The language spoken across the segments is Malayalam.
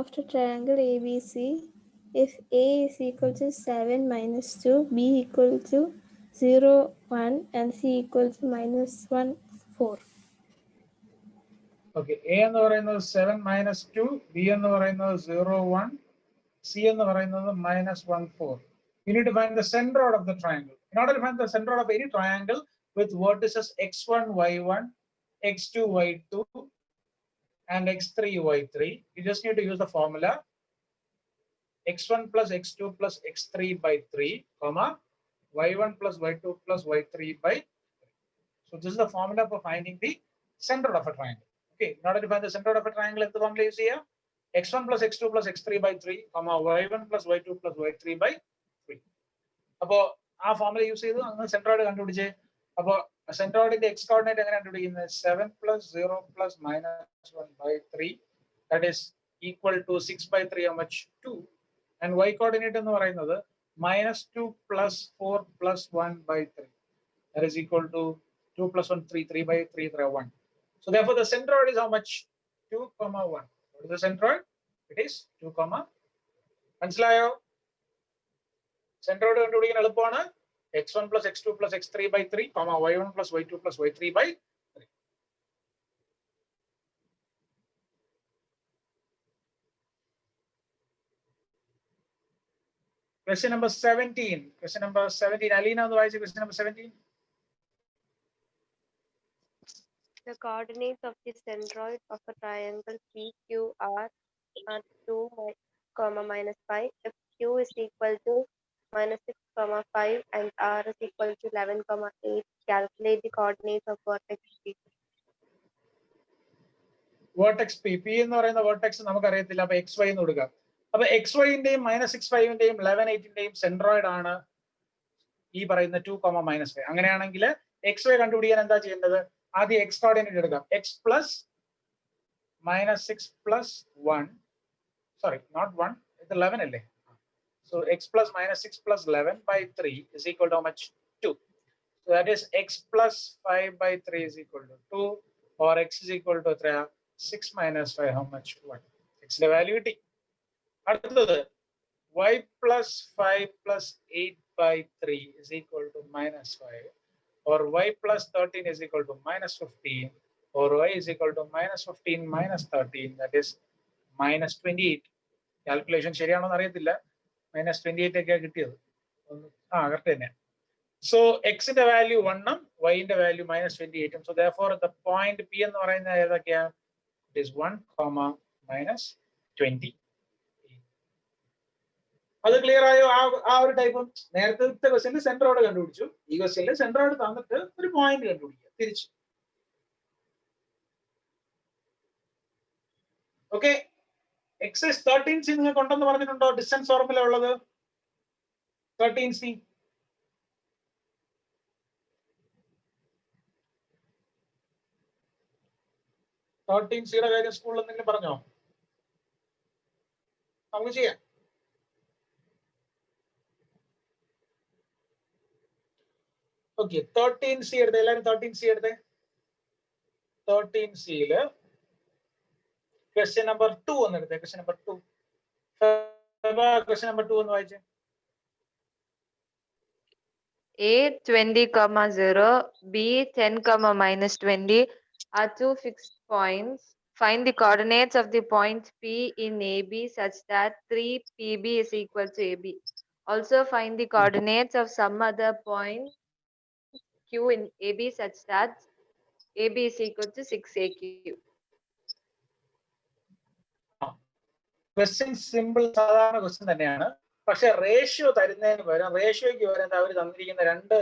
of the triangle ABC if A is equal to 7 minus 2, B equal to 0, 1, and C equal to minus 1, 4. Okay, A എന്ന് പറയുന്നത് 7 minus 2, B എന്ന് പറയുന്നത് 0, 1, C എന്ന് പറയുന്നത് minus 1, 4. You need to find the centroid of the triangle. In order to find the centroid of any triangle with vertices x1, y1, x2, y2, and x3, y3, you just need to use the formula x1 plus x2 plus x3 by 3, comma, y1 plus y2 plus y3 by 3. So this is the formula for finding the centroid of a triangle. Okay, in order to find the centroid of a triangle, the formula is here: x1 plus x2 plus x3 by 3, comma, y1 plus y2 plus y3 by 3. അപ്പോൾ ആ ഫോർമുല യൂസ് ചെയ്ത് അങ്ങ് സെൻട്രോയിഡ് കണ്ടുപിടിച്ച്. അപ്പോൾ സെൻട്രോയിഡിന്റെ എക്സ് കോർഡിനേറ്റ് എങ്ങനെ കണ്ടുപിടിക്കുന്നത്? 7 plus 0 plus minus 1 by 3, that is equal to 6 by 3, how much? 2. And y coordinate എന്ന് പറയുന്നത് -2 plus 4 plus 1 by 3, that is equal to 2 plus 1, 3, 3 by 3, 1. So therefore the centroid is how much? 2, 1. What is the centroid? It is 2, മനസ്സിലായോ? സെൻട്രോയിഡ് കണ്ടുപിടിക്കാൻ എളുപ്പമാണ്. x1 plus x2 plus x3 by 3, comma, y1 plus y2 plus y3 by 3. Question number 17. Question number 17. Alina, otherwise question number 17. The coordinates of the centroid of a triangle PQR are 2, minus 5. If Q is equal to minus 6, 5 and R is equal to 11, 8, calculate the coordinates of vertex P. Vertex P. P എന്ന് പറയുന്ന vertex നമുക്ക് അറിയത്തില്ല. അപ്പൊ xy എന്ന് കൊടുക്കുക. അപ്പൊ xy-ന്റെയും -6, 5-ന്റെയും 11, 8-ന്റെയും സെൻട്രോയിഡ് ആണ് ഈ പറയുന്ന 2, -5. അങ്ങനെയാണെങ്കിൽ xy കണ്ടുപിടിക്കാൻ എന്താ ചെയ്യേണ്ടത്? ആദ്യം x കോർഡിനേറ്റ് എടുക്കാം. x plus -6 plus 1, sorry, not 1, ഇത് 11 അല്ലേ? So x plus -6 plus 11 by 3 is equal to how much? 2. So that is x plus 5 by 3 is equal to 2, or x is equal to 6 minus 5, how much? 1. X the value t. അടുത്തത് y plus 5 plus 8 by 3 is equal to -5, or y plus 13 is equal to -15, or y is equal to -15 minus 13, that is -28. Calculation ശരിയാണോ എന്ന് അറിയത്തില്ല. -28 ഒക്കെ കിട്ടിയത്. കറക്റ്റ് തന്നെ. So x ന്റെ വാല്യൂ 1 y ന്റെ value -28. So therefore the point P എന്ന് പറയുന്നത് ഏതൊക്കെയാ? It is 1, -20. അത് ക്ലിയർ ആയോ? ആ ഒരു ടൈപ്പ്. നേരത്തെ ക്വസ്റ്റ്യനിൽ സെൻട്രോയിഡ് കണ്ടുപിടിച്ചു. ഈ ക്വസ്റ്റ്യനിൽ സെൻട്രോയിഡ് തന്നിട്ട് ഒരു പോയിന്റ് കണ്ടുപിടിക്കുക തിരിച്ചു. ഓക്കെ, എക്സൈസ് 13C നിങ്ങൾക്ക് ഉണ്ടെന്ന് പറഞ്ഞിട്ടുണ്ടോ? ഡിസ്റ്റൻസ് ഫോർമുല ഉള്ളത് 13C. 13Cയുടെ കാര്യം സ്കൂളിൽ എന്തെങ്കിലും പറഞ്ഞോ? നമുക്ക് ചെയ്യാം. ഓക്കെ, 13C എടുത്തേ. എല്ലാവരും 13C എടുത്തേ. 13Cയില് ക്വസ്റ്റ്യൻ നമ്പർ 2 ഒന്ന് എടുത്തേ. Question number 2. ക്വസ്റ്റ്യൻ നമ്പർ 2 ഒന്ന് വായിച്ചേ. A 20, 0, B 10, -20 are two fixed points. Find the coordinates of the point P in AB such that 3PB is equal to AB. Also find the coordinates of some other point Q in AB such that AB is equal to 6AQ. Question simple സാധാരണ ക്വസ്റ്റ്യൻ തന്നെയാണ്. പക്ഷെ റേഷ്യോ തരുന്നതിന് പകരം റേഷ്യോയ്ക്ക് പകരം അവർ തന്നിരിക്കുന്ന രണ്ട്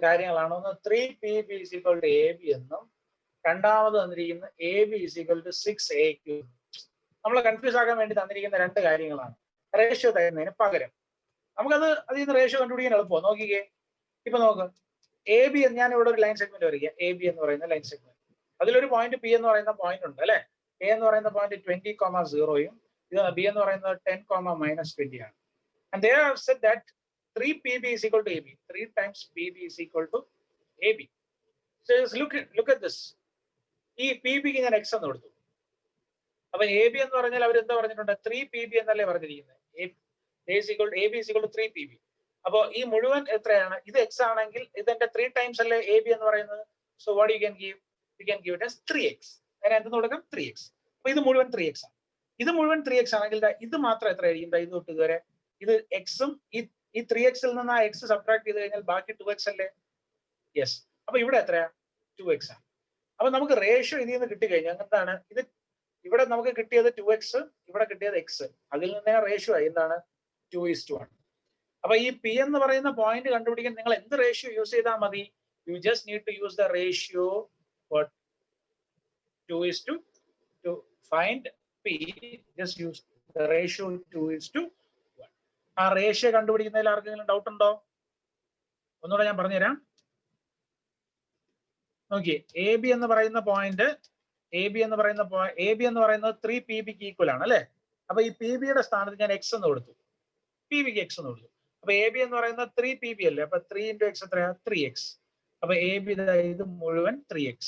കാര്യങ്ങളാണ്. ഒന്ന് 3PB is equal to AB എന്നും രണ്ടാമത് തന്നിരിക്കുന്ന AB is equal to 6AQ. നമ്മൾ കൺഫ്യൂസ് ആക്കാൻ വേണ്ടി തന്നിരിക്കുന്ന രണ്ട് കാര്യങ്ങളാണ് റേഷ്യോ തരുന്നതിന് പകരം. നമുക്കത് അതിൽ നിന്ന് റേഷ്യോ കണ്ടുപിടിക്കാൻ എളുപ്പമാണ്. നോക്കിക്കേ, ഇപ്പൊ നോക്ക്. AB ഞാൻ ഇവിടെ ഒരു ലൈൻ സെഗ്മെന്റ് വരയ്ക്കുക. AB എന്ന് പറയുന്ന ലൈൻ സെഗ്മെന്റ്, അതിലൊരു പോയിന്റ് P എന്ന് പറയുന്ന പോയിന്റ് ഉണ്ട് അല്ലെ? A എന്ന് പറയുന്ന പോയിന്റ് 20, 0യും ഇത് B എന്ന് പറയുന്നത് 10, -20 ആണ്. And they have said that 3PB is equal to AB. 3 times PB is equal to AB. So just look at this. ഈ PB ക്ക് ഞാൻ x എന്ന് കൊടുത്തു. അപ്പൊ എ ബി എന്ന് പറഞ്ഞാൽ അവർ എന്താ പറഞ്ഞിട്ടുണ്ട്? 3 PB എന്നല്ലേ പറഞ്ഞിരിക്കുന്നത്. A B equal to 3 PB. അപ്പൊ ഈ മുഴുവൻ എത്രയാണ്? ഇത് എക്സ് ആണെങ്കിൽ ഇതിന്റെ 3 ടൈംസ് അല്ലേ എ ബി എന്ന് പറയുന്നത്. So what you can give? You can give it as 3x. അങ്ങനെ എന്തെന്ന് കൊടുക്കാം? 3x. അപ്പൊ ഇത് മുഴുവൻ 3x ആണ്. ഇത് മുഴുവൻ 3x ആണെങ്കിൽ ഇത് മാത്രം എത്രയായിരിക്കും? ഇത് തൊട്ട് ഇതുവരെ ഇത് എക്സും ഈ 3x-ൽ നിന്ന് ആ എക്സ് സബ്ട്രാക്ട് ചെയ്ത് കഴിഞ്ഞാൽ ബാക്കി 2x അല്ലേ? യെസ്. അപ്പൊ ഇവിടെ എത്രയാ? 2x ആണ്. അപ്പൊ നമുക്ക് റേഷ്യോ ഇതിൽ നിന്ന് കിട്ടിക്കഴിഞ്ഞാൽ എന്താണ്? ഇത് ഇവിടെ നമുക്ക് കിട്ടിയത് 2x, ഇവിടെ കിട്ടിയത് x. അതിൽ നിന്ന് റേഷ്യോ ആയി എന്താണ്? 2:1. അപ്പൊ ഈ പി എന്ന് പറയുന്ന പോയിന്റ് കണ്ടുപിടിക്കാൻ നിങ്ങൾ എന്ത് റേഷ്യോ യൂസ് ചെയ്താൽ മതി? You just need to use the ratio 2:2. To find p, just use the ratio 2:1. ആ റേഷ്യോ കണ്ടുപിടിക്കുന്നതിൽ ആർക്കെങ്കിലും ഡൗട്ട് ഉണ്ടോ? ഒന്നുകൂടെ ഞാൻ പറഞ്ഞുതരാം. നോക്കിയേ, എ ബി എന്ന് പറയുന്ന പോയിന്റ്, എ ബി എന്ന് പറയുന്നത് 3 PB-ക്ക് ഈക്വൽ ആണ് അല്ലെ? അപ്പൊ ഈ പി ബിയുടെ സ്ഥാനത്ത് ഞാൻ എക്സ് എന്ന് കൊടുത്തു, പി ബിക്ക് എക്സ് എന്ന് കൊടുത്തു. അപ്പൊ എ ബി എന്ന് പറയുന്നത് 3 PB അല്ലേ? അപ്പൊ 3 × x എത്രയാ? 3x. അപ്പൊ എ ബി ഇത് മുഴുവൻ 3x.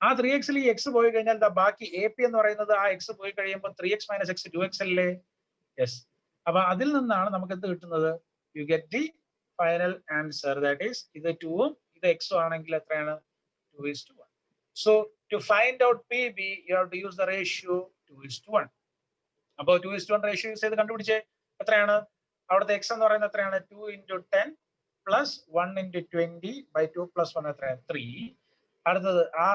ആ 3x-ൽ ഈ എക്സ് പോയി കഴിഞ്ഞാൽ ബാക്കി എ പി എന്ന് പറയുന്നത് ആ എക്സ് പോയി കഴിയുമ്പോൾ 3x - x 2x അല്ലേ? യെസ്. അപ്പൊ അതിൽ നിന്നാണ് നമുക്ക് എന്ത് കിട്ടുന്നത്? You get the final answer. That is ഇത് 2-ഉം ഇത് x-ഉം ആണെങ്കിൽ എത്രയാണ്? 2:1. So to find out PB you have to use the ratio 2:1. അപ്പോൾ 2:1 റേഷ്യോ യൂസ് ചെയ്ത് കണ്ടുപിടിച്ചേ എത്രയാണ്? അവിടുത്തെ x എന്ന് പറയുന്നത് എത്രയാണ്? 2 × 10 + 1 × 20/2 + 1 എത്രയാണ്? 3. അടുത്തത് ആ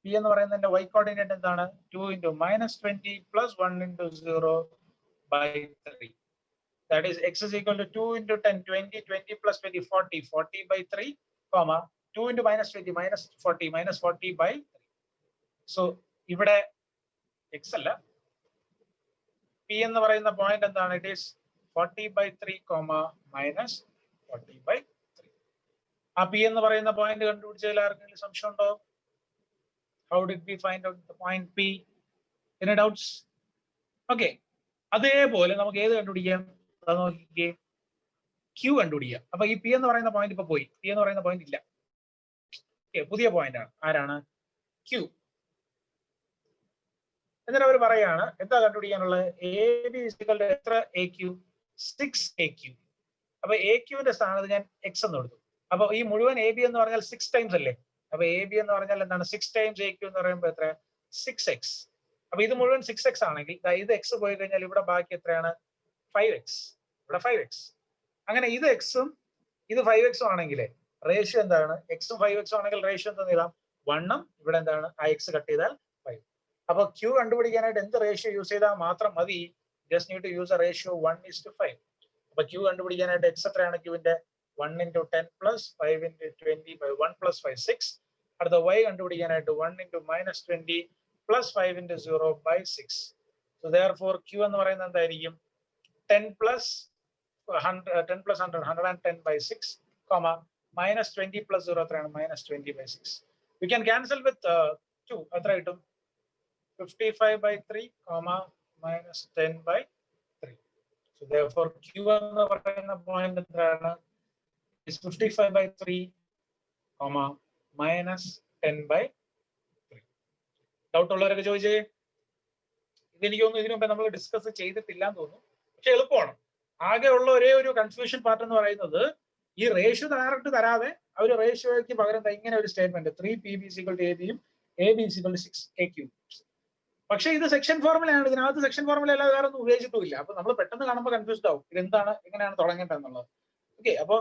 പി എന്ന് പറയുന്നതിന്റെ y കോർഡിനേറ്റ് എന്താണ്? 2 × -20 + 1 × 0/3. That is x is equal to 2 × 10 20 20 + 20 40 40/3, 2 × -20 -40 -40/3. So ഇവിടെ x അല്ല, പി എന്ന് പറയുന്ന പോയിന്റ് എന്താണ്? It is 40/3, -40/3. ആ പി എന്ന് പറയുന്ന പോയിന്റ് കണ്ടുപിടിച്ചതിൽ ആർക്കെങ്കിലും സംശയം ഉണ്ടോ? How did we find out the point P? Any doubts? Okay. അതേപോലെ നമുക്ക് ഏത് കണ്ടുപിടിക്കാം? നോക്കിക്കേ, Q കണ്ടുപിടിക്കാം. അപ്പൊ ഈ പി എന്ന് പറയുന്ന പോയിന്റ് ഇപ്പൊ പോയി, പി എന്ന് പറയുന്ന പോയിന്റ് ഇല്ല. പുതിയ പോയിന്റ് ആണ്. ആരാണ്? Q. എന്നിട്ട് അവർ പറയാണ് എന്താ കണ്ടുപിടിക്കാനുള്ളത്? എ ബി = എത്ര AQ? 6AQ. അപ്പൊ AQ-ന്റെ സ്ഥാനത്ത് ഞാൻ x എന്ന് കൊടുത്തു. അപ്പൊ ഈ മുഴുവൻ എ ബി എന്ന് പറഞ്ഞാൽ 6 ടൈംസ് അല്ലേ? അപ്പൊ എ ബി എന്ന് പറഞ്ഞാൽ എന്താണ്? 6 ടൈംസ് AQ എന്ന് പറയുമ്പോൾ എത്ര? 6x. അപ്പൊ ഇത് മുഴുവൻ 6x ആണെങ്കിൽ ഇത് x പോയി കഴിഞ്ഞാൽ ഇവിടെ ബാക്കി എത്രയാണ്? 5x. ഇവിടെ 5x. അങ്ങനെ ഇത് x-ഉം ഇത് 5x-ഉം ആണെങ്കിൽ റേഷ്യോ എന്താണ്? x-ഉം 5x-ഉം ആണെങ്കിൽ റേഷ്യോ എന്താ എഴുതാം? 1-ഉം ഇവിടെ എന്താണ്? ആ x കട്ട് ചെയ്താൽ 5. അപ്പൊ Q കണ്ടുപിടിക്കാനായിട്ട് എന്ത് റേഷ്യോ യൂസ് ചെയ്താൽ മാത്രം മതി? Just need to use a ratio 1:5. അപ്പൊ Q കണ്ടുപിടിക്കാനായിട്ട് x എത്രയാണ്? Qന്റെ 1 × 10 + 5 × 20/1 + 5 6. അടുത്ത y കണ്ടുപിടിക്കാനായിട്ട് 1 × -20 + 5 × 0/6. So therefore Q എന്ന് പറയുന്നത് എന്തായിരിക്കും? 10 + 100 110/6, -20 + 0 എത്രയാണ്? -20/6. We can cancel with 2. എത്ര കിട്ടും? 55/3, -10/3. So therefore Q എന്ന് പറയുന്ന പോയിന്റ് എന്താണ്? is 55/3, -10/3. ഡൗട്ട് ഉള്ളവരൊക്കെ ചോദിച്ചേ. ഇതെനിക്ക് തോന്നുന്നു ഇതിനു മുമ്പ് നമ്മൾ ഡിസ്കസ് ചെയ്തിട്ടില്ല എന്ന് തോന്നുന്നു, പക്ഷെ എളുപ്പമാണ്. ആകെ ഉള്ള ഒരേ ഒരു കൺഫ്യൂഷൻ പാർട്ട് എന്ന് പറയുന്നത് ഈ റേഷ്യോ ഡയറക്റ്റ് തരാതെ അവർ റേഷ്യോയ്ക്ക് പകരം ഇങ്ങനെ ഒരു സ്റ്റേറ്റ്മെന്റ് 3 PB = AB യും AB = 6AQ. പക്ഷെ ഇത് സെക്ഷൻ ഫോർമുലയാണ്. ഇതിനകത്ത് സെക്ഷൻ ഫോർമുല അല്ലാതെ വേറെ ഒന്നും ഉപയോഗിച്ചിട്ടില്ല. അപ്പൊ നമ്മൾ പെട്ടെന്ന് കാണുമ്പോൾ കൺഫ്യൂസ്ഡ് ആവും, ഇതെന്താണ്, എങ്ങനെയാണ് തുടങ്ങേണ്ടതെന്നുള്ളത്. ഓക്കെ, അപ്പൊ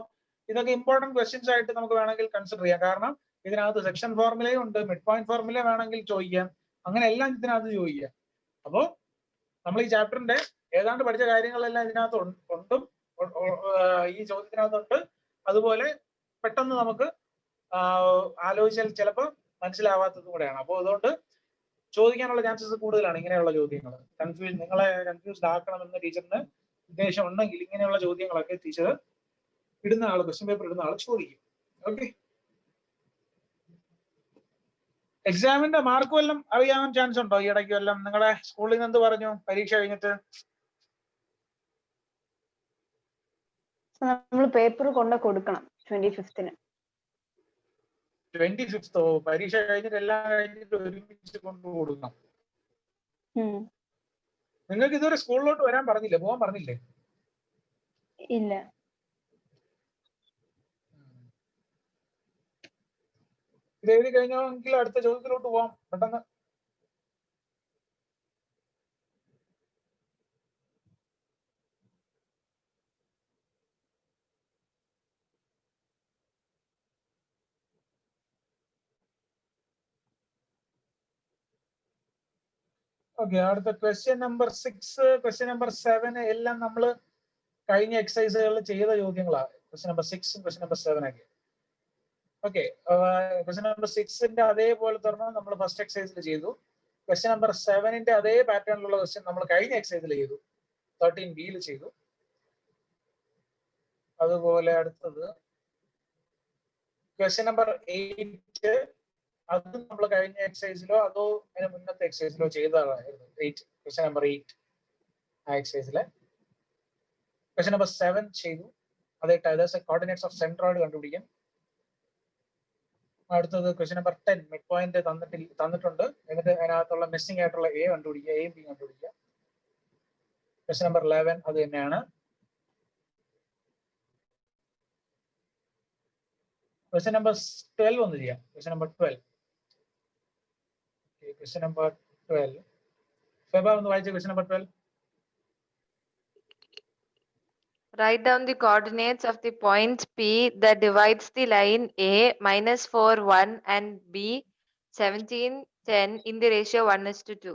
ഇതൊക്കെ ഇമ്പോർട്ടന്റ് ക്വസ്റ്റ്യൻസ് ആയിട്ട് നമുക്ക് വേണമെങ്കിൽ കൺസിഡർ ചെയ്യാം. കാരണം ഇതിനകത്ത് സെക്ഷൻ ഫോർമുലയും ഉണ്ട്, മിഡ് പോയിന്റ് ഫോർമുല വേണമെങ്കിൽ ചോദിക്കാം, അങ്ങനെ എല്ലാം ഇതിനകത്ത് ചോദിക്കാം. അപ്പോ നമ്മൾ ഈ ചാപ്റ്ററിന്റെ ഏതാണ്ട് പഠിച്ച കാര്യങ്ങളെല്ലാം ഇതിനകത്ത് ഉണ്ടും ഈ ചോദ്യത്തിനകത്തുണ്ട്. അതുപോലെ പെട്ടെന്ന് നമുക്ക് ആലോചിച്ചാൽ ചിലപ്പോൾ മനസ്സിലാവാത്തതും കൂടെയാണ്. അപ്പോൾ അതുകൊണ്ട് ചോദിക്കാനുള്ള ചാൻസസ് കൂടുതലാണ് ഇങ്ങനെയുള്ള ചോദ്യങ്ങൾ. നിങ്ങളെ കൺഫ്യൂസ്ഡ് ആക്കണമെന്ന് ടീച്ചറിന് ഉദ്ദേശം ഉണ്ടെങ്കിൽ ഇങ്ങനെയുള്ള ചോദ്യങ്ങളൊക്കെ ടീച്ചർ ഇടുന്ന ആള്, ക്വസ്റ്റ്യൻ പേപ്പർ ഇടുന്ന ആള് ചോദിക്കും. ഓക്കെ, എക്സാമിന്റെ മാർക്ക് വല്ലതും അറിയാൻ ചാൻസ് ഉണ്ടോ? ഈ ഇടയ്ക്ക് വല്ലതും നിങ്ങളുടെ സ്കൂളിൽ നിന്ന് എന്ത് പറഞ്ഞു പരീക്ഷ കഴിഞ്ഞിട്ട്? നമ്മൾ പേപ്പർ കൊണ്ട് കൊടുക്കണം 25th. 25th പരീക്ഷ കഴിഞ്ഞിട്ട് എല്ലാം കഴിഞ്ഞിട്ട് ഒരുമിച്ച് കൊണ്ട് കൊടുക്കണം. നിങ്ങൾക്ക് ഇതുവരെ സ്കൂളിലോട്ട് വരാൻ പറഞ്ഞില്ലേ, പോകാൻ പറഞ്ഞില്ലേ? ഇല്ല. ഇത് എഴുതി കഴിഞ്ഞെങ്കിൽ അടുത്ത ചോദ്യത്തിലോട്ട് പോവാം പെട്ടെന്ന്. ഓക്കെ, അടുത്ത ക്വസ്റ്റ്യൻ നമ്പർ 6, ക്വസ്റ്റ്യൻ നമ്പർ 7 എല്ലാം നമ്മൾ കഴിഞ്ഞ എക്സസൈസുകളിൽ ചെയ്ത ചോദ്യങ്ങളാണ്. ക്വസ്റ്റ്യൻ നമ്പർ 6, ക്വസ്റ്റ്യൻ നമ്പർ 7 ഒക്കെ. ഓക്കെ, ക്വസ്റ്റ്യൻ നമ്പർ 6ന്റെ അതേപോലെ തന്നെ നമ്മൾ ഫസ്റ്റ് എക്സസൈസിൽ ചെയ്തു. ക്വസ്റ്റ്യൻ നമ്പർ 7ന്റെ അതേ പാറ്റേണിലുള്ള ക്വസ്റ്റ്യൻ നമ്മൾ കഴിഞ്ഞ എക്സസൈസിൽ ചെയ്തു, 13B ചെയ്തു. അതുപോലെ അടുത്തത് ക്വസ്റ്റ്യൻ നമ്പർ 8, അത് നമ്മൾ കഴിഞ്ഞ എക്സസൈസിലോ അതോ അതിന് മുന്നത്തെ എക്സസൈസിലോ ചെയ്തതായിരുന്നു. 8, ക്വസ്റ്റ്യൻ നമ്പർ 8 ആ എക്സസൈസിലെ. ക്വസ്റ്റ്യൻ നമ്പർ 7 ചെയ്തു, അതായത് കോർഡിനേറ്റ്സ് ഓഫ് സെൻട്രോയിഡ് കണ്ടുപിടിക്കാം. അടുത്തത് ക്വസ്റ്റ്യൻ നമ്പർ 10, മിഡ് പോയിന്റ് തന്നിട്ടുണ്ട്, എന്നിട്ട് അതിനകത്തുള്ള മിസ്സിംഗ് ആയിട്ടുള്ള എ കണ്ടുപിടിക്കുക, എയും ബി കണ്ടുപിടിക്കുക. ക്വസ്റ്റ്യൻ നമ്പർ 11 അത് തന്നെയാണ്. ക്വസ്റ്റ്യൻ നമ്പർ 12 ഒന്ന് ചെയ്യാം. Question number 12, question number 12 Feba ഒന്ന് വായിച്ച question number 12. Write down the coordinates of the point P that divides the line A -4, 1 and B 17, 10 in the ratio 1:2.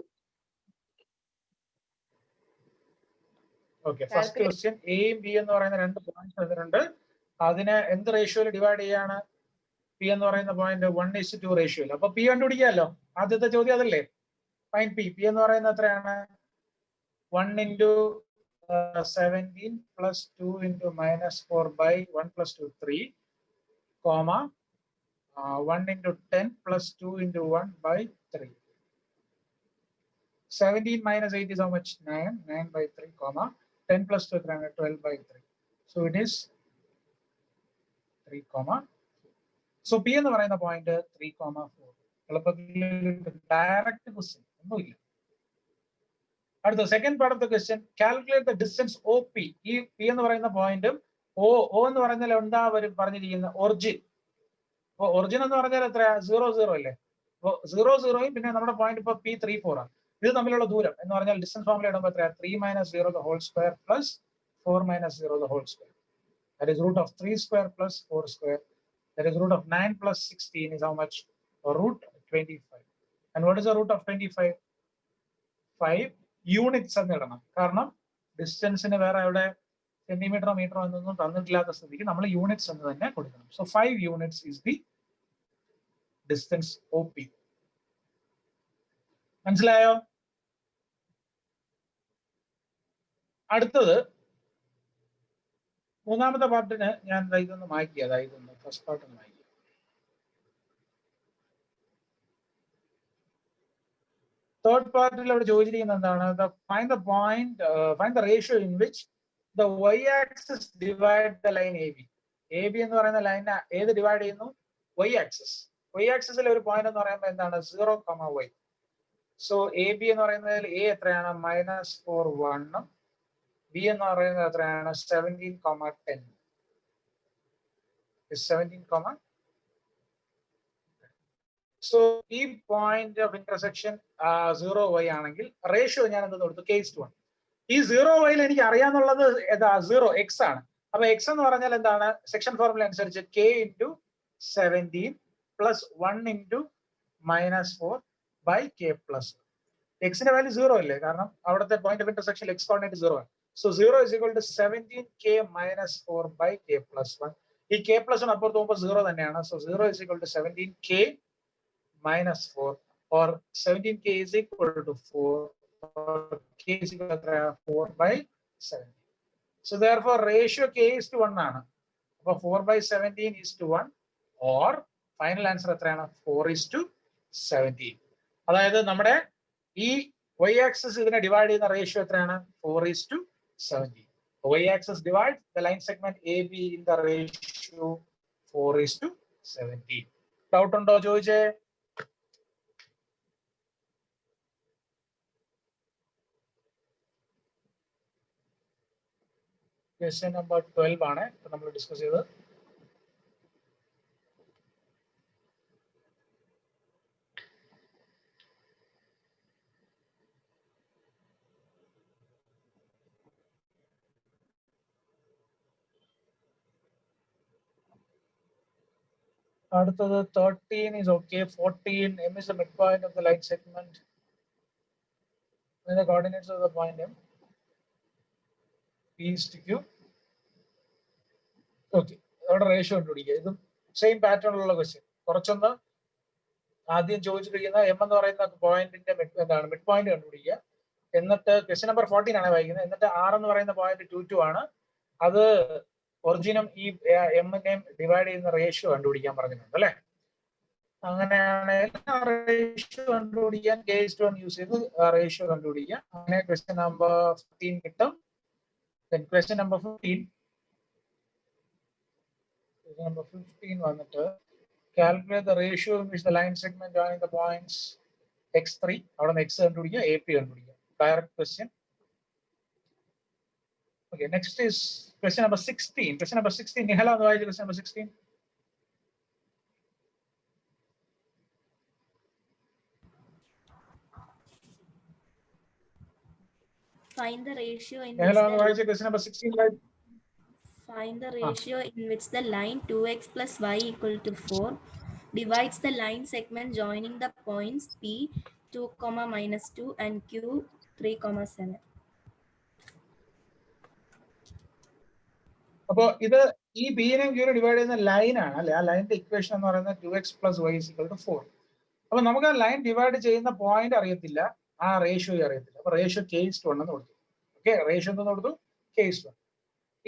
Okay, first question എയും ബി എന്ന് പറയുന്ന രണ്ട് പോയിന്റ്സ് തന്നിട്ടുണ്ട്. അതിനെ എന്ത് റേഷ്യോയിൽ ഡിവൈഡ് ചെയ്യാണ്? പി എന്ന് പറയുന്ന പോയിന്റ് 1:2 റേഷ്യോയിൽ. അപ്പൊ പി കണ്ടുപിടിക്കാമല്ലോ. ആദ്യത്തെ ചോദ്യം അതല്ലേ, ഫൈൻഡ് പി. പി എന്ന് പറയുന്നത് എത്രയാണ്? 1 × 17 + 2 × -4 / 1 + 2 3, 1 × 10 + 2 × 1 / 3. 17 - 8 is how much? 9, 9/3, 10 + 2 12/3. So it is 3, so P എന്ന് പറയുന്ന പോയിന്റ് 3,4. എളുപ്പത്തിൽ ഡയറക്റ്റ് ക്വസ്റ്റ്യൻ ഒന്നുമില്ല. അടുത്ത second part of the question, calculate the distance OP. ഈ പി എന്ന് പറയുന്ന പോയിന്റും O എന്ന് പറഞ്ഞാൽ എന്താ പറഞ്ഞിരിക്കുന്ന ഒറിജിൻ. അപ്പൊ ഒറിജിൻ എന്ന് പറഞ്ഞാൽ എത്രയാ? 0, 0 അല്ലേ? അപ്പൊ 0, 0യും പിന്നെ നമ്മുടെ പോയിന്റ് ഇപ്പൊ P34 ആണ്. ഇത് തമ്മിലുള്ള ദൂരം എന്ന് പറഞ്ഞാൽ ഡിസ്റ്റൻസ് ഫോർമുല ഇടുമ്പോൾ എത്രയാ? 3 - 0 the whole square plus 4 - 0 the whole square. That is root of 3 square plus 4 square. That is root of 9 plus 16 is how much? Root 25. And what is the root of 25? 5 units എന്ന് ഇടണം. കാരണം ഡിസ്റ്റൻസിന് വേറെ അവിടെ സെന്റിമീറ്ററോ മീറ്ററോ എന്നൊന്നും തന്നിട്ടില്ലാത്ത സ്ഥിതിക്ക് നമ്മൾ യൂണിറ്റ്സ് എന്ന് തന്നെ കൊടുക്കണം. So 5 units is the distance OP. മനസ്സിലായോ? അടുത്തത് മൂന്നാമത്തെ പാർട്ടിന് ഞാൻ ഇതൊന്ന് മാറ്റി, അതായത് ഫസ്റ്റ് പാർട്ട് ഒന്ന് മാറ്റി. തേർഡ് പാർട്ടിൽ അവിടെ ചോദിച്ചിരിക്കുന്നത് എന്താണ്? Find the ratio in which the y axis divide the line AB. AB എന്ന് പറയുന്ന ലൈൻ ഏത് ഡിവൈഡ് ചെയ്യുന്നു? y axis. y ആക്സിസിൽ ഒരു പോയിന്റ് എന്ന് പറയുമ്പോൾ എന്താണ്? 0, y. സോ AB എന്ന് പറയുന്നതിൽ A എത്രയാണ്? -4, 1. B എന്ന് പറയുന്നത് എത്രയാണ്? 17, 10. 17, സോ ഈ പോയിന്റ് ഓഫ് ഇന്റർസെക്ഷൻ 0y ആണെങ്കിൽ റേഷ്യോ ഞാൻ എന്തെന്ന് കൊടുത്തു? K:1. ഈ 0yൽ എനിക്ക് അറിയാന്നുള്ളത് ഏതാ? 0x ആണ്. അപ്പൊ x എന്ന് പറഞ്ഞാൽ എന്താണ്? സെക്ഷൻ ഫോർമുല അനുസരിച്ച് K × 17 + 1 × -4 / K+. എക്സിന്റെ വാല്യൂ 0 അല്ലേ? കാരണം അവിടുത്തെ point of intersection x coordinate 0 ആണ്. So 0 = 17K - 4 / K+1. ഈ K+1 അപ്പുറത്ത് പോകുമ്പോൾ 0 തന്നെയാണ്. So 0 = 17K - 4, or 17K = 4, or K = 4/17. So therefore ratio K:1 ആണ്. അപ്പൊ 4/17 = 1, or ഫൈനൽ ആൻസർ എത്രയാണ്? 4:17. അതായത് നമ്മുടെ ഈ y ആക്സിസ് ഇതിനെ ഡിവൈഡ് ചെയ്യുന്ന റേഷ്യോ എത്രയാണ്? 4:17. Y axis divide the line segment AB in the ratio 4:17. Doubt ഉണ്ടോ ചോദിച്ചേ? ക്വസ്റ്റ്യൻ നമ്പർ 12 ആണ് നമ്മൾ ഡിസ്കസ് ചെയ്തത്. അടുത്തത് 13 is okay. 14, M is the midpoint of the line segment. And the coordinates of the point M. P is to Q. Okay. അവിടെ റേഷ്യോ കണ്ടുപിടിക്കുക. ഇതും സെയിം പാറ്റേണിലുള്ള ക്വസ്റ്റ്യൻ. കുറച്ചൊന്ന് ആദ്യം ചോദിച്ചിരിക്കുന്ന എം എന്ന് പറയുന്ന പോയിന്റിന്റെ എന്താണ് മിഡ് പോയിന്റ് കണ്ടുപിടിക്കുക. എന്നിട്ട് ക്വസ്റ്റ്യൻ നമ്പർ 14 ആണ് വായിക്കുന്നത്. എന്നിട്ട് ആർ എന്ന് പറയുന്ന പോയിന്റ് 2 ആണ്. അത് ഒറിജിനും ഈ എമ്മിനെയും ഡിവൈഡ് ചെയ്യുന്ന റേഷ്യോ കണ്ടുപിടിക്കാൻ പറഞ്ഞിട്ടുണ്ട് അല്ലെ. അങ്ങനെയാണെങ്കിൽ റേഷ്യോ കണ്ടുപിടിക്കാൻ K/1 യൂസ് ചെയ്ത് റേഷ്യോ കണ്ടുപിടിക്കുക. അങ്ങനെ ക്വസ്റ്റ്യൻ നമ്പർ 15 കിട്ടും. ക്വസ്റ്റ്യൻ നമ്പർ 15 വന്നിട്ട് calculate the ratio in which the line segment joining the points x3 അവിടെ നിന്ന് x കണ്ടുപിടിക്കുക, AP കണ്ടുപിടിക്കുക. Direct question. Okay, next is question number 16. Question number 16. Nihala, otherwise question number 16. Find the ratio in Nihala, which otherwise question number 16. Right? find the ratio in which the line 2x plus y equal to 4 divides the line segment joining the points P 2, -2 and Q 3, 7. അപ്പൊ ഇത് ഈ ബിനെയും ക്യൂനെ ഡിവൈഡ് ചെയ്യുന്ന ലൈൻ ആണ് അല്ലെ. ആ ലൈനിന്റെ ഇക്വേഷൻ എന്ന് പറയുന്നത് 2x plus y is equal to 4. അപ്പൊ നമുക്ക് ആ ലൈൻ ഡിവൈഡ് ചെയ്യുന്ന പോയിന്റ് അറിയത്തില്ല, ആ റേഷ്യോ അറിയത്തില്ല. അപ്പൊ റേഷ്യോ K/1 എന്ന് കൊടുത്തു. ഓക്കെ, റേഷ്യോ എന്ന് കൊടുത്തു K/1.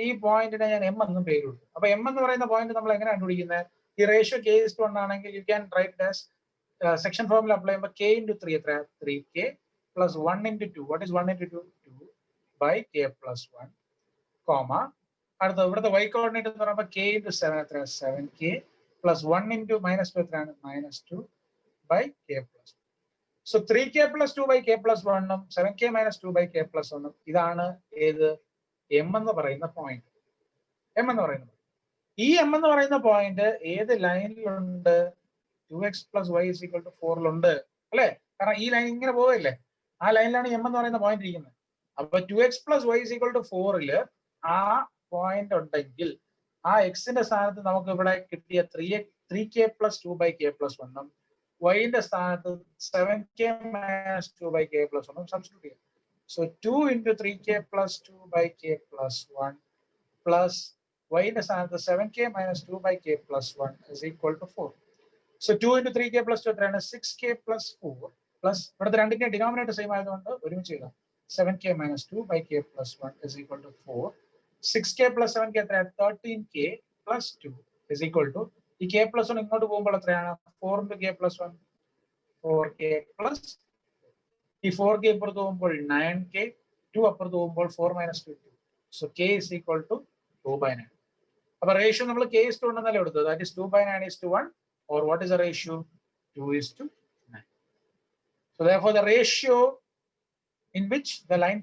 ഈ പോയിന്റിനെ ഞാൻ എം എന്നും പേര് കൊടുത്തു. അപ്പൊ എം എന്ന് പറയുന്ന പോയിന്റ് നമ്മൾ എങ്ങനെ കണ്ടുപിടിക്കുന്നത്? ഈ റേഷ്യോ K/1 ആണെങ്കിൽ you can write as section formula apply ചെയ്യുമ്പോൾ K into 3 എത്ര? 3K plus 1 into 2. What is 1 into 2? 2 by K plus 1, comma അടുത്ത ഇവിടുത്തെ y കോർഡിനേറ്റ് എന്ന് പറയുമ്പോൾ K into 7 എത്ര? 7K plus 1 into -2 എത്രയാണ്? -2 by K plus 1. So 3K plus 2 by K plus 1 ഉം 7K minus 2 by K plus 1 ഉം ഇതാണ് ഏത് എം എന്ന് പറയുന്ന പോയിന്റ്. എം എന്ന് പറയുന്നത് ഈ എം എന്ന് പറയുന്ന പോയിന്റ് ഏത് ലൈനിലുണ്ട്? 2x plus y is equal to 4 അല്ലെ. കാരണം ഈ ലൈൻ ഇങ്ങനെ പോവല്ലേ, ആ ലൈനിലാണ് എം എന്ന് പറയുന്ന പോയിന്റ് ഇരിക്കുന്നത്. അപ്പൊ 2x plus y is equal to 4 ആ പോയിന്റ് ഉണ്ടെങ്കിൽ ആ എക്സിന്റെ സ്ഥാനത്ത് നമുക്ക് ഇവിടെ കിട്ടിയ 3K plus 2 by K plus 1 ഉം വൈന്റെ സ്ഥാനത്ത് 7K minus 2 by K plus 1 ഉം സബ്സ്റ്റിറ്റ്യൂട്ട് ചെയ്യാം. So 2 into 3K plus 2 by K plus 1 plus y ന്റെ സ്ഥാനത്ത് 7K minus 2 by K plus 1 is equal to 4. So 2 into 3K plus 2 എത്രയാണ്? 6K plus 4 plus ഇവിടുത്തെ രണ്ടിന്റെ ഡിനോമിനേറ്റർ സെയിം ആയതുകൊണ്ട് ഒരുമിച്ച് എഴുതാം. 7K minus 2 by K plus 1 is equal to 4. 6K plus 7K എത്രയാണ്? 13K plus 2 is equal to ഈ K plus 1 ഇങ്ങോട്ട് പോകുമ്പോൾ എത്രയാണ്? 4 into K plus 1 4K plus ഈ 4K ഇപ്പുറത്ത് പോകുമ്പോൾ 9K, 2 അപ്പുറത്ത് പോകുമ്പോൾ 4 minus 2 2. So K is equal to 2/9. അപ്പൊ റേഷ്യോ നമ്മൾ K/1 എന്നല്ലേ എടുത്തത്. That is 2/9 is to 1, or what is the ratio? 2:9. So therefore the ratio in which the line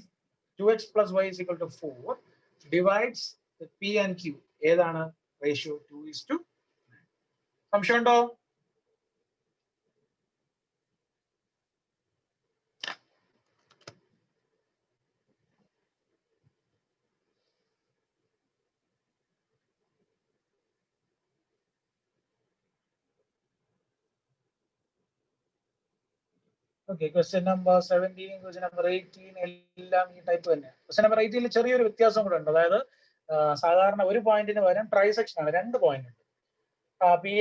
2x plus y is equal to 4 divides the P and Q. ഏതാണ് റേഷ്യോ? 2:9. സംശയമുണ്ടോ? Okay, question number 17, question number 18 എല്ലാം ഈ ടൈപ്പ് തന്നെയാണ്. ക്വസ്റ്റ്യൻ നമ്പർ 18 ചെറിയൊരു വ്യത്യാസം കൂടെ ഉണ്ട്. അതായത് സാധാരണ ഒരു പോയിന്റിന് പകരം ട്രൈസെക്ഷൻ ആണ്. രണ്ട് പോയിന്റ് ഉണ്ട്. പി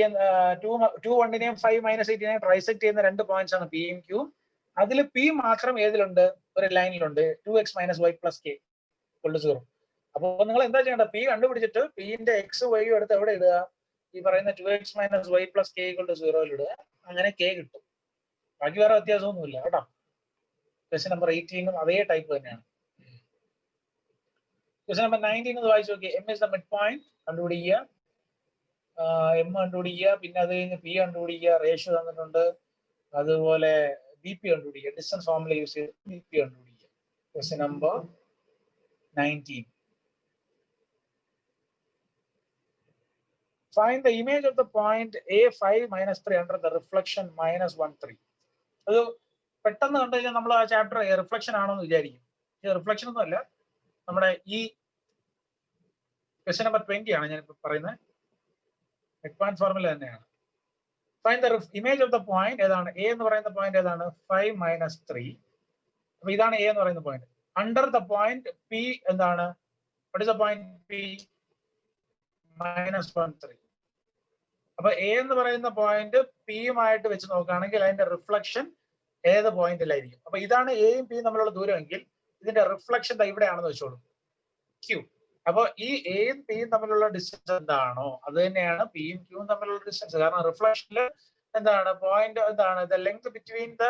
2, 1നെയും 5, -8നെയും ട്രൈസെക്ട് ചെയ്യുന്ന രണ്ട് പോയിന്റ്സ് ആണ് പി യും ക്യൂവും. അതിൽ പി മാത്രം ഏതിലുണ്ട്? ഒരു ലൈനിലുണ്ട്. 2x minus y plus k equal to 0. അപ്പോൾ നിങ്ങൾ എന്താ ചെയ്യേണ്ടത്? പി കണ്ടുപിടിച്ചിട്ട് പിന്റെ എക്സ് വൈയും എടുത്ത് എവിടെ ഇടുക? ഈ പറയുന്ന 2x minus y plus k equal to 0 ഇടുക. അങ്ങനെ k കിട്ടും. ബാക്കി വേറെ വ്യത്യാസമൊന്നുമില്ല കേട്ടോ. ക്വസ്റ്റ്യൻ നമ്പർ 18 അതേ ടൈപ്പ് തന്നെയാണ്. ക്വസ്റ്റ്യൻ നമ്പർ 19 ഒന്ന് വായിച്ചു നോക്കി. M is the mid point കണ്ടുപിടിക്കുക. എം കണ്ടുപിടിക്കുക, പിന്നെ അത് കഴിഞ്ഞ് പി കണ്ടുപിടിക്കുക, റേഷ്യോ തന്നിട്ടുണ്ട്, അതുപോലെ ബി പി കണ്ടുപിടിക്കുക, ഡിസ്റ്റൻസ് ഫോർമുല യൂസ് ചെയ്ത് ബി പി കണ്ടുപിടിക്കുക. Question number 19. find the image of the point A5 minus 3 under the reflection minus 1, 3. അത് പെട്ടെന്ന് കണ്ടു കഴിഞ്ഞാൽ നമ്മൾ ആ ചാപ്റ്റർ റിഫ്ലക്ഷൻ ആണോ എന്ന് വിചാരിക്കും. റിഫ്ലക്ഷൻ ഒന്നും അല്ല, നമ്മുടെ ഈ ക്വസ്റ്റ്യൻ നമ്പർ 20 ആണ് ഞാൻ പറയുന്നത്. എക്സ്പാൻഡ് ഫോർമുല തന്നെയാണ്. Find the image of the point ഏതാണ്? എ എന്ന് പറയുന്ന പോയിന്റ് ഏതാണ്? 5 minus 3. അപ്പൊ ഇതാണ് എ എന്ന് പറയുന്ന point. Under the point P എന്താണ്? What is the point P? -1, 3. അപ്പൊ എ എന്ന് പറയുന്ന പോയിന്റ് പിയുമായിട്ട് വെച്ച് നോക്കുകയാണെങ്കിൽ അതിന്റെ റിഫ്ലക്ഷൻ ഏത് പോയിന്റിലായിരിക്കും? അപ്പൊ ഇതാണ് എയും പിയും തമ്മിലുള്ള ദൂരമെങ്കിൽ ഇതിന്റെ റിഫ്ലക്ഷൻ ഇവിടെയാണെന്ന് വെച്ചോളൂ, ക്യൂ. അപ്പൊ ഈ എയും പിയും തമ്മിലുള്ള ഡിസ്റ്റൻസ് എന്താണോ അത് തന്നെയാണ് പിയും ക്യൂവും തമ്മിലുള്ള ഡിസ്റ്റൻസ്. കാരണം റിഫ്ലക്ഷനിൽ എന്താണ് പോയിന്റ് എന്താണ്? The length between the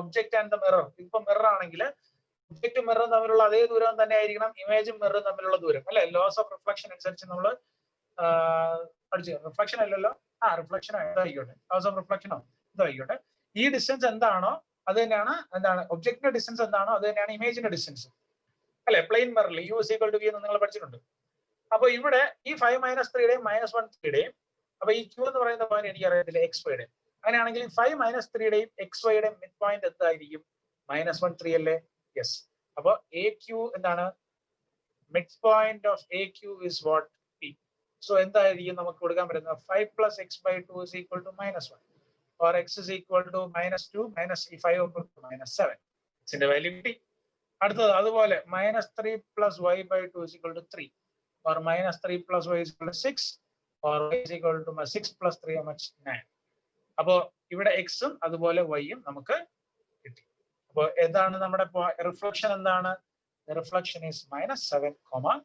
object and the mirror. ഇപ്പൊ മിറർ ആണെങ്കിൽ ഒബ്ജക്റ്റും മിററും തമ്മിലുള്ള അതേ ദൂരം തന്നെ ആയിരിക്കണം ഇമേജും മിററും തമ്മിലുള്ള ദൂരം, അല്ലെ? ലോസ് ഓഫ് റിഫ്ലക്ഷൻ അനുസരിച്ച് നമ്മൾ പഠിച്ചു. റിഫ്ലക്ഷൻ അല്ലല്ലോ, റിഫ്ലക്ഷൻ ഇതായിക്കോട്ടെ, ലോസ് ഓഫ് റിഫ്ലക്ഷനോ ഇതായിക്കോട്ടെ. ഈ ഡിസ്റ്റൻസ് എന്താണോ അത് തന്നെയാണ് എന്താണ് ഒബ്ജക്റ്റിന്റെ ഡിസ്റ്റൻസ് എന്താണോ അത് തന്നെയാണ് ഇമേജിന്റെ ഡിസ്റ്റൻസ്, അല്ലെ? പ്ലെയിൻ മിററിൽ U = V എന്ന് നിങ്ങൾ പഠിച്ചിട്ടുണ്ട്. അപ്പൊ ഇവിടെ ഈ 5 minus 3യുടെയും -1, 3യുടെയും, അപ്പൊ ഈ Q എന്ന് പറയുന്ന പോയിന്റ് എനിക്ക് അറിയത്തില്ല, XYയുടെ. അങ്ങനെയാണെങ്കിൽ 5 minus 3യുടെയും XYയുടെയും മിഡ് പോയിന്റ് എന്തായിരിക്കും? -1, 3 അല്ലേ? യെസ്. അപ്പൊ AQ എന്താണ്? Mid point of AQ is what? P. So എന്തായിരിക്കും നമുക്ക് കൊടുക്കാൻ പറ്റുന്നത്? 5 plus x/2 is equal to -1, or x is equal to -2 minus 5 -7. ഇതിന്റെ വാല്യൂ കിട്ടി. അടുത്തത് അതുപോലെ -3 plus y/2 is equal to 3, or -3 plus y is equal to 6, or y is equal to 6 plus 3 9. അപ്പോ ഇവിടെ എക്സും അതുപോലെ വൈയും നമുക്ക് കിട്ടി. അപ്പൊ എന്താണ് നമ്മുടെ റിഫ്ലക്ഷൻ? എന്താണ്? Reflection is -7, 9.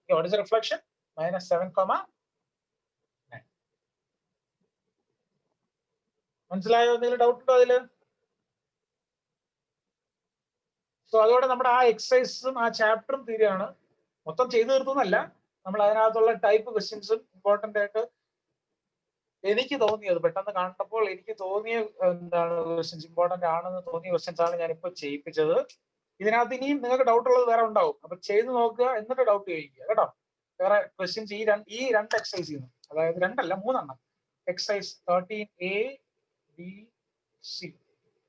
What is the reflection? -7, 9. മനസ്സിലായോ? എന്തെങ്കിലും ഡൗട്ട് ഉണ്ടോ അതില്? സോ അതോടെ നമ്മുടെ ആ എക്സസൈസും ആ ചാപ്റ്ററും തീരുകയാണ്. മൊത്തം ചെയ്തു തീർത്തുന്നല്ല, നമ്മൾ അതിനകത്തുള്ള ടൈപ്പ് ക്വസ്റ്റ്യൻസും ഇമ്പോർട്ടന്റ് ആയിട്ട് എനിക്ക് തോന്നിയത്, പെട്ടെന്ന് കണ്ടപ്പോൾ എനിക്ക് തോന്നിയ എന്താണ് ക്വസ്റ്റ്യൻസ് ഇമ്പോർട്ടന്റ് ആണെന്ന് തോന്നിയ ക്വസ്റ്റ്യൻസ് ആണ് ഞാൻ ഇപ്പോൾ ചെയ്യിപ്പിച്ചത്. ഇതിനകത്ത് ഇനിയും നിങ്ങൾക്ക് ഡൗട്ട് ഉള്ളത് വേറെ ഉണ്ടാവും. അപ്പൊ ചെയ്ത് നോക്കുക, എന്നിട്ട് ഡൗട്ട് ചോദിക്കുക കേട്ടോ. വേറെ ക്വസ്റ്റ്യൻസ് ഈ രണ്ട് എക്സസൈസ് ചെയ്യുന്നു, അതായത് 2 അല്ല 3 എണ്ണം. എക്സസൈസ് 13A, B, C,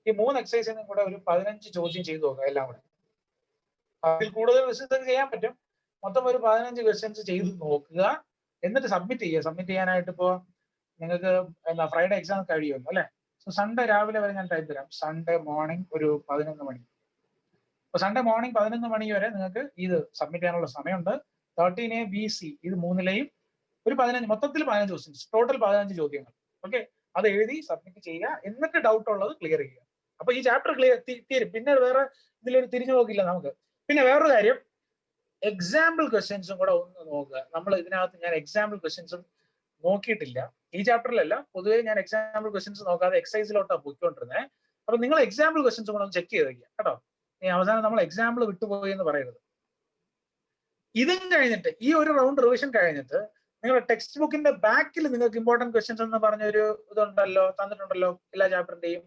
ഈ 3 എക്സസൈസിനും കൂടെ ഒരു 15 ചോദ്യം ചെയ്തു നോക്കുക എല്ലാം കൂടെ. അതിൽ കൂടുതൽ ക്വസ്റ്റ്യൻസ് ചെയ്യാൻ പറ്റും. മൊത്തം ഒരു 15 ക്വസ്റ്റ്യൻസ് ചെയ്ത് നോക്കുക, എന്നിട്ട് സബ്മിറ്റ് ചെയ്യുക. സബ്മിറ്റ് ചെയ്യാനായിട്ട് ഇപ്പോ നിങ്ങൾക്ക് എന്താ ഫ്രൈഡേ എക്സാം കഴിയുമല്ലോ, അല്ലെ? സോ സൺഡേ രാവിലെ വരെ ഞാൻ ടൈം തരാം. സൺഡേ മോർണിംഗ് ഒരു 11 മണി. അപ്പൊ സൺഡേ മോർണിംഗ് 11 മണി വരെ നിങ്ങൾക്ക് ഇത് സബ്മിറ്റ് ചെയ്യാനുള്ള സമയമുണ്ട്. 13A, B, C ഇത് 3ലെയും ഒരു 15, മൊത്തത്തിൽ 15 ക്വസ്റ്റ്യൻസ്, ടോട്ടൽ 15 ചോദ്യങ്ങൾ. ഓക്കെ, അത് എഴുതി സബ്മിറ്റ് ചെയ്യുക, എന്നിട്ട് ഡൗട്ട് ഉള്ളത് ക്ലിയർ ചെയ്യുക. അപ്പൊ ഈ ചാപ്റ്റർ ക്ലിയർ തീരും. പിന്നെ വേറെ ഇതിലൊരു തിരിഞ്ഞു നോക്കില്ല നമുക്ക്. പിന്നെ വേറൊരു കാര്യം, എക്സാമ്പിൾ ക്വസ്റ്റ്യൻസും കൂടെ ഒന്ന് നോക്കുക. നമ്മൾ ഇതിനകത്ത് ഞാൻ എക്സാമ്പിൾ ക്വസ്റ്റ്യൻസും നോക്കിയിട്ടില്ല. ഈ ചാപ്റ്ററിലല്ല, പൊതുവേ ഞാൻ എക്സാമ്പിൾ ക്വസ്റ്റ്യൻസ് നോക്കാതെ എക്സസൈസിലോട്ടാണ് പോയിക്കൊണ്ടിരുന്നത്. അപ്പൊ നിങ്ങൾ എക്സാമ്പിൾ ക്വസ്റ്റ്യൻസ് കൂടെ ഒന്ന് ചെക്ക് ചെയ്ത് വയ്ക്കുക കേട്ടോ. ഈ അവസാനം നമ്മൾ എക്സാമ്പിൾ വിട്ടുപോയി എന്ന് പറയരുത്. ഇതും കഴിഞ്ഞിട്ട് ഈ ഒരു റൗണ്ട് റിവിഷൻ കഴിഞ്ഞിട്ട് നിങ്ങളുടെ ടെക്സ്റ്റ് ബുക്കിന്റെ ബാക്കിൽ നിങ്ങൾക്ക് ഇമ്പോർട്ടന്റ് ക്വസ്റ്റ്യൻസ് എന്ന് പറഞ്ഞൊരു ഇതുണ്ടല്ലോ, തന്നിട്ടുണ്ടല്ലോ എല്ലാ ചാപ്റ്ററിന്റെയും.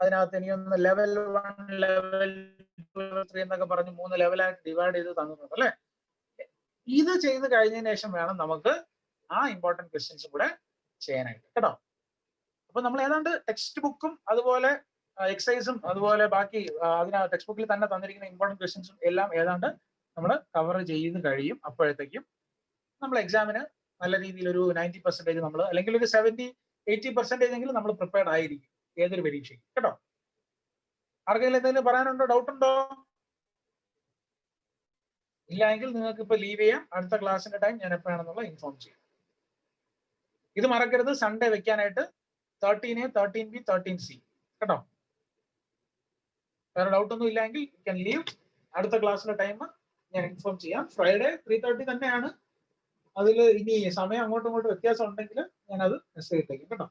അതിനകത്ത് എനിക്കൊന്ന് ലെവൽ 1, ലെവൽ 2, ലെവൽ 3 എന്നൊക്കെ പറഞ്ഞ് 3 ലെവലായിട്ട് ഡിവൈഡ് ചെയ്ത് തന്നിട്ടുണ്ട് അല്ലെ? ഇത് ചെയ്ത് കഴിഞ്ഞതിന് ശേഷം വേണം നമുക്ക് ആ ഇമ്പോർട്ടന്റ് ക്വസ്റ്റ്യൻസ് കൂടെ ചെയ്യാനായിട്ട് കേട്ടോ. അപ്പൊ നമ്മൾ ഏതാണ്ട് ടെക്സ്റ്റ് ബുക്കും അതുപോലെ എക്സസൈസും അതുപോലെ ബാക്കി ടെക്സ്റ്റ് ബുക്കിൽ തന്നെ തന്നിരിക്കുന്ന ഇമ്പോർട്ടന്റ് ക്വസ്റ്റ്യൻസും എല്ലാം ഏതാണ്ട് നമ്മൾ കവർ ചെയ്ത് കഴിയും. അപ്പോഴത്തേക്കും നമ്മൾ എക്സാമിന് നല്ല രീതിയിൽ ഒരു 90% നമ്മൾ, അല്ലെങ്കിൽ ഒരു 70-80% എങ്കിലും നമ്മൾ പ്രിപ്പയർഡ് ആയിരിക്കും ഏതൊരു പരീക്ഷയ്ക്ക് കേട്ടോ. ആർക്കെങ്കിലും എന്തെങ്കിലും പറയാനുണ്ടോ? ഡൗട്ട് ഉണ്ടോ? ഇല്ല എങ്കിൽ നിങ്ങൾക്ക് ഇപ്പൊ ലീവ് ചെയ്യാം. അടുത്ത ക്ലാസ്സിന്റെ ടൈം ഞാൻ എപ്പോഴാണെന്നുള്ള ഇൻഫോം ചെയ്യാം. ഇത് മറക്കരുത്, സൺഡേ വെക്കാനായിട്ട് 13A, 13B, 13C കേട്ടോ. വേറെ ഡൗട്ട് ഒന്നും ഇല്ലെങ്കിൽ യു ക്യാൻ ലീവ്. അടുത്ത ക്ലാസ്സിന്റെ ടൈം ഞാൻ ഇൻഫോം ചെയ്യാം. ഫ്രൈഡേ 3:30 തന്നെയാണ്. അതിൽ ഇനി സമയം അങ്ങോട്ടും ഇങ്ങോട്ടും വ്യത്യാസം ഉണ്ടെങ്കിൽ ഞാൻ അത് മെസ്സേജ് ഇട്ടേക്കും കേട്ടോ.